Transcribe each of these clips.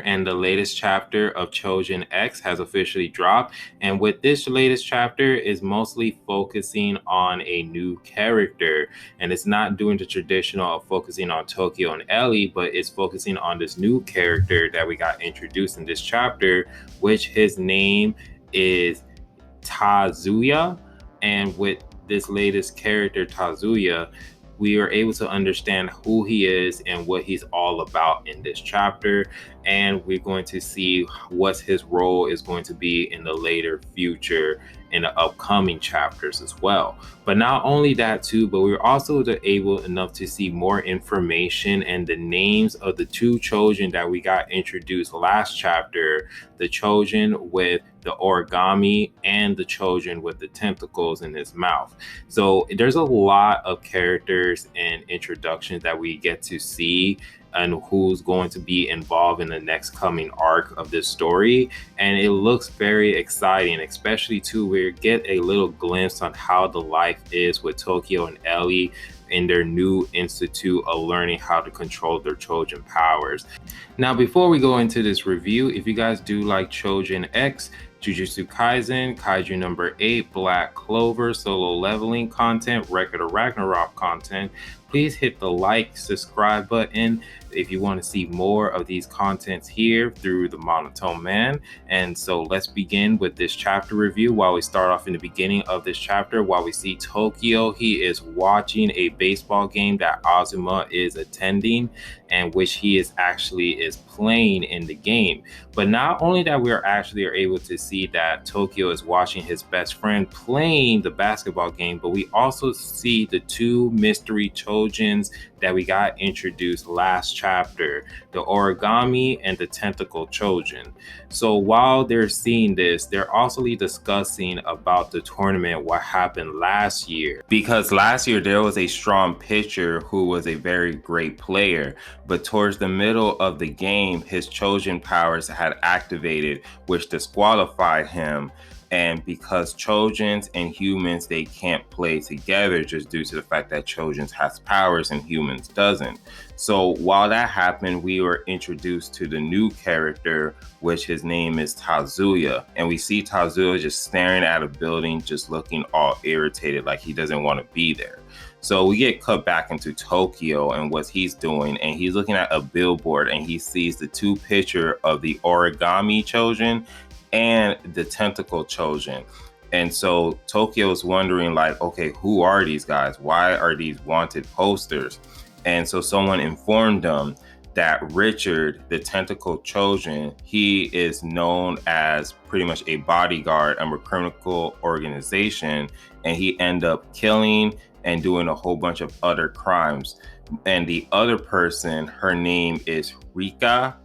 and the latest chapter of Choujin X has officially dropped. And with this latest chapter is mostly focusing on a new character. And it's not doing the traditional of focusing on Tokyo and Ellie, but it's focusing on this new character that we got introduced in this chapter, which his name is Tazuya. And with this latest character, Tazuya, we are able to understand who he is and what he's all about in this chapter. And we're going to see what his role is going to be in the later future in the upcoming chapters as well. But not only that too, but we're also able enough to see more information and the names of the two Choujin that we got introduced last chapter, the Choujin with the origami and the Choujin with the tentacles in his mouth. So there's a lot of characters and introductions that we get to see and who's going to be involved in the next coming arc of this story. And it looks very exciting, especially too, we get a little glimpse on how the life is with Tokyo and Ellie in their new institute of learning how to control their Choujin powers. Now, before we go into this review, if you guys do like Choujin X, Jujutsu Kaisen, Kaiju number 8, Black Clover, solo leveling content, Record of Ragnarok content, please hit the like, subscribe button if you want to see more of these contents here through the Monotone Man. And so let's begin with this chapter review. While we start off in the beginning of this chapter, while we see Tokyo, he is watching a baseball game that Azuma is attending, and which he is playing in the game. But not only that, we are able to see that Tokyo is watching his best friend playing the basketball game, but we also see the two mystery Choujins that we got introduced last chapter, the origami and the tentacle Choujin. So while they're seeing this, they're also discussing about the tournament, what happened last year. Because last year there was a strong pitcher who was a very great player, but towards the middle of the game, his Choujin powers had activated, which disqualified him. And because Choujins and humans, they can't play together just due to the fact that Choujins has powers and humans doesn't. So while that happened, we were introduced to the new character, which his name is Tazuya. And we see Tazuya just staring at a building, just looking all irritated, like he doesn't want to be there. So we get cut back into Tokyo and what he's doing, and he's looking at a billboard and he sees the two picture of the origami Choujin and the tentacle Choujin. And so Tokyo's wondering, like, okay, who are these guys? Why are these wanted posters? And so someone informed them that Richard, the tentacle Choujin, he is known as pretty much a bodyguard of a criminal organization, and he ended up killing and doing a whole bunch of other crimes. And the other person, her name is Rika,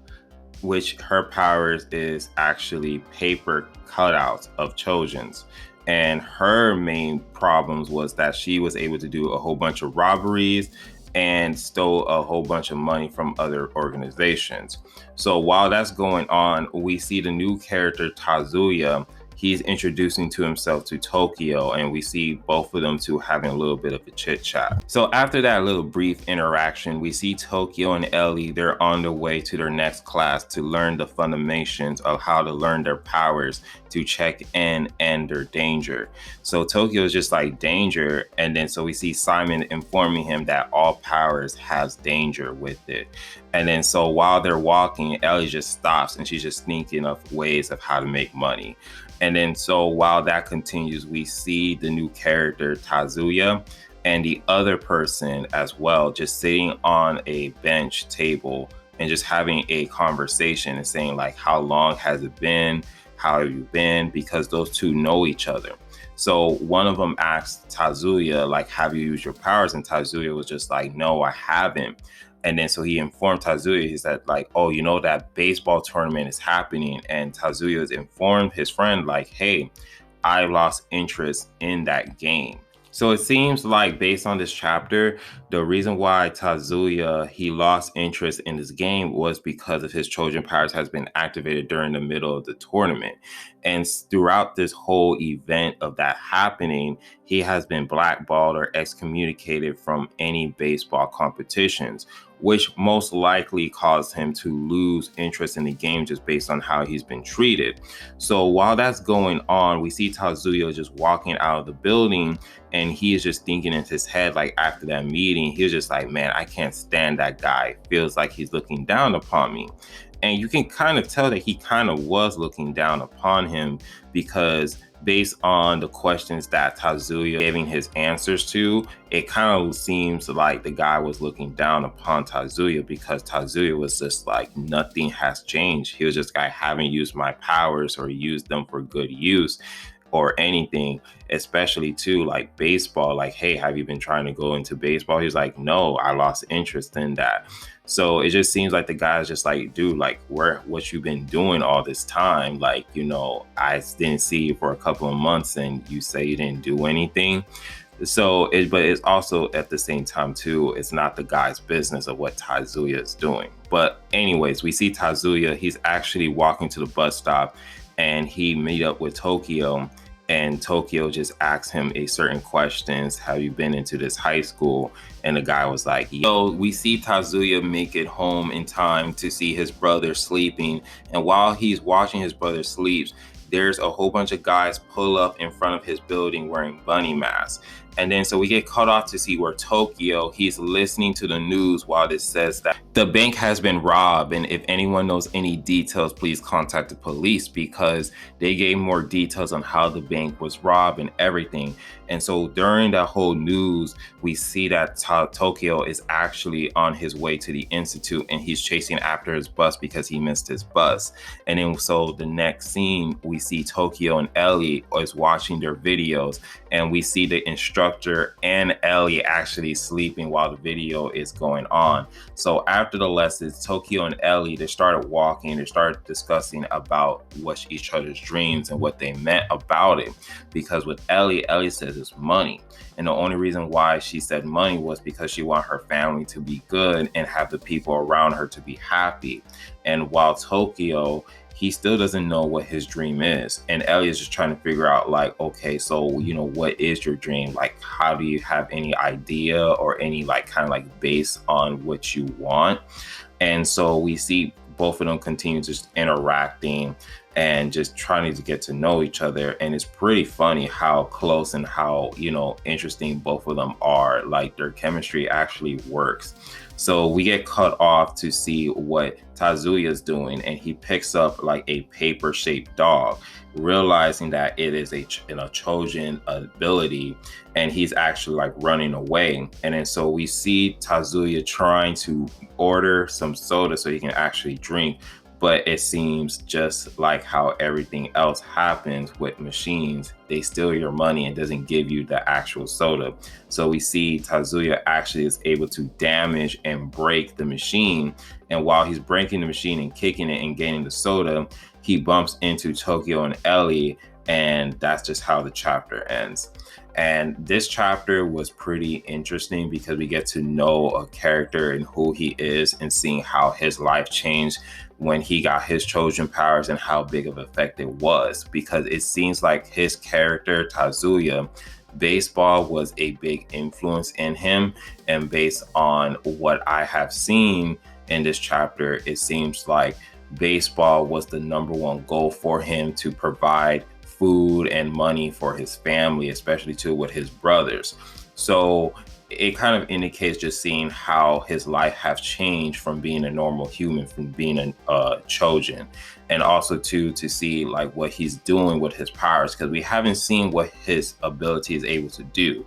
which her powers is actually paper cutouts of Choujins. And her main problems was that she was able to do a whole bunch of robberies and stole a whole bunch of money from other organizations. So while that's going on, we see the new character Tazuya. He's introducing to himself to Tokyo, and we see both of them two having a little bit of a chit chat. So after that little brief interaction, we see Tokyo and Ellie, they're on their way to their next class to learn the fundamentals of how to learn their powers to check in and their danger. So Tokyo is just like danger, and then so we see Simon informing him that all powers has danger with it. And then so while they're walking, Ellie just stops and she's just thinking of ways of how to make money. And then so while that continues, we see the new character Tazuya and the other person as well, just sitting on a bench table and just having a conversation and saying, like, how long has it been? How have you been? Because those two know each other. So one of them asked Tazuya, like, have you used your powers? And Tazuya was just like, no, I haven't. And then so he informed Tazuya, he said, like, oh, you know, that baseball tournament is happening. And Tazuya has informed his friend, like, hey, I lost interest in that game. So it seems like, based on this chapter, the reason why Tazuya, he lost interest in this game was because of his Choujin powers has been activated during the middle of the tournament. And throughout this whole event of that happening, he has been blackballed or excommunicated from any baseball competitions. which most likely caused him to lose interest in the game just based on how he's been treated. So while that's going on, we see Tatsuya just walking out of the building, and he is just thinking in his head, like after that meeting, he was just like, man, I can't stand that guy. Feels like he's looking down upon me. And you can kind of tell that he kind of was looking down upon him, because based on the questions that Tatsuya giving his answers to, it kind of seems like the guy was looking down upon Tatsuya, because Tatsuya was just like, nothing has changed. He was just like, I haven't used my powers or used them for good use or anything, especially too like baseball. Like, hey, have you been trying to go into baseball? He's like, no, I lost interest in that. So it just seems like the guy's just like, dude, like, what you been doing all this time? Like, I didn't see you for a couple of months and you say you didn't do anything. But it's also at the same time too, it's not the guy's business of what Tatsuya is doing. But anyways, we see Tatsuya, he's actually walking to the bus stop, and he meet up with Tokyo, and Tokyo just asks him a certain questions. Have you been into this high school? And the guy was like, yo, we see Tatsuya make it home in time to see his brother sleeping. And while he's watching his brother sleep, there's a whole bunch of guys pull up in front of his building wearing bunny masks. And then so we get cut off to see where Tokyo, he's listening to the news while this says that the bank has been robbed. And if anyone knows any details, please contact the police, because they gave more details on how the bank was robbed and everything. And so during that whole news, we see that Tokyo is actually on his way to the institute, and he's chasing after his bus because he missed his bus. And then so the next scene, we see Tokyo and Ellie is watching their videos, and we see the instructor and Ellie actually sleeping while the video is going on. So after the lessons, Tokyo and Ellie, they started walking, they started discussing about what each other's dreams and what they meant about it. Because with Ellie says it's money. And the only reason why she said money was because she wanted her family to be good and have the people around her to be happy. And while Tokyo, he still doesn't know what his dream is. And Ellie is just trying to figure out, like, okay, so, what is your dream? Like, how do you have any idea or any kind of base on what you want? And so we see both of them continue just interacting and just trying to get to know each other. And it's pretty funny how close and how, interesting both of them are. Like, their chemistry actually works. So we get cut off to see what Tatsuya is doing, and he picks up like a paper-shaped dog, realizing that it is a Choujin ability, and he's actually like running away. And then so we see Tatsuya trying to order some soda so he can actually drink. But it seems just like how everything else happens with machines, they steal your money and doesn't give you the actual soda. So we see Tatsuya actually is able to damage and break the machine. And while he's breaking the machine and kicking it and gaining the soda, he bumps into Tokyo and Ellie, and that's just how the chapter ends. And this chapter was pretty interesting because we get to know a character and who he is, and seeing how his life changed when he got his Choujin powers and how big of an effect it was. Because it seems like his character, Tatsuya, baseball was a big influence in him. And based on what I have seen in this chapter, it seems like baseball was the number one goal for him, to provide food and money for his family, especially too with his brothers. So it kind of indicates just seeing how his life has changed from being a normal human, from being a Choujin, and also to see like what he's doing with his powers, because we haven't seen what his ability is able to do.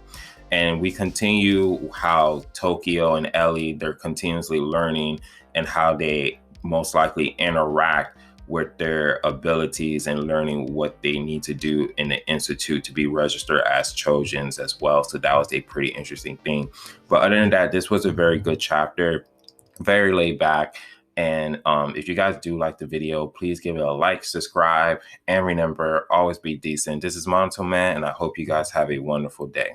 And we continue how Tokyo and Ellie, they're continuously learning, and how they most likely interact with their abilities and learning what they need to do in the institute to be registered as Choujins as well. So that was a pretty interesting thing. But other than that, this was a very good chapter, very laid back. And if you guys do like the video, please give it a like, subscribe, and remember, always be decent. This is Monto Man, and I hope you guys have a wonderful day.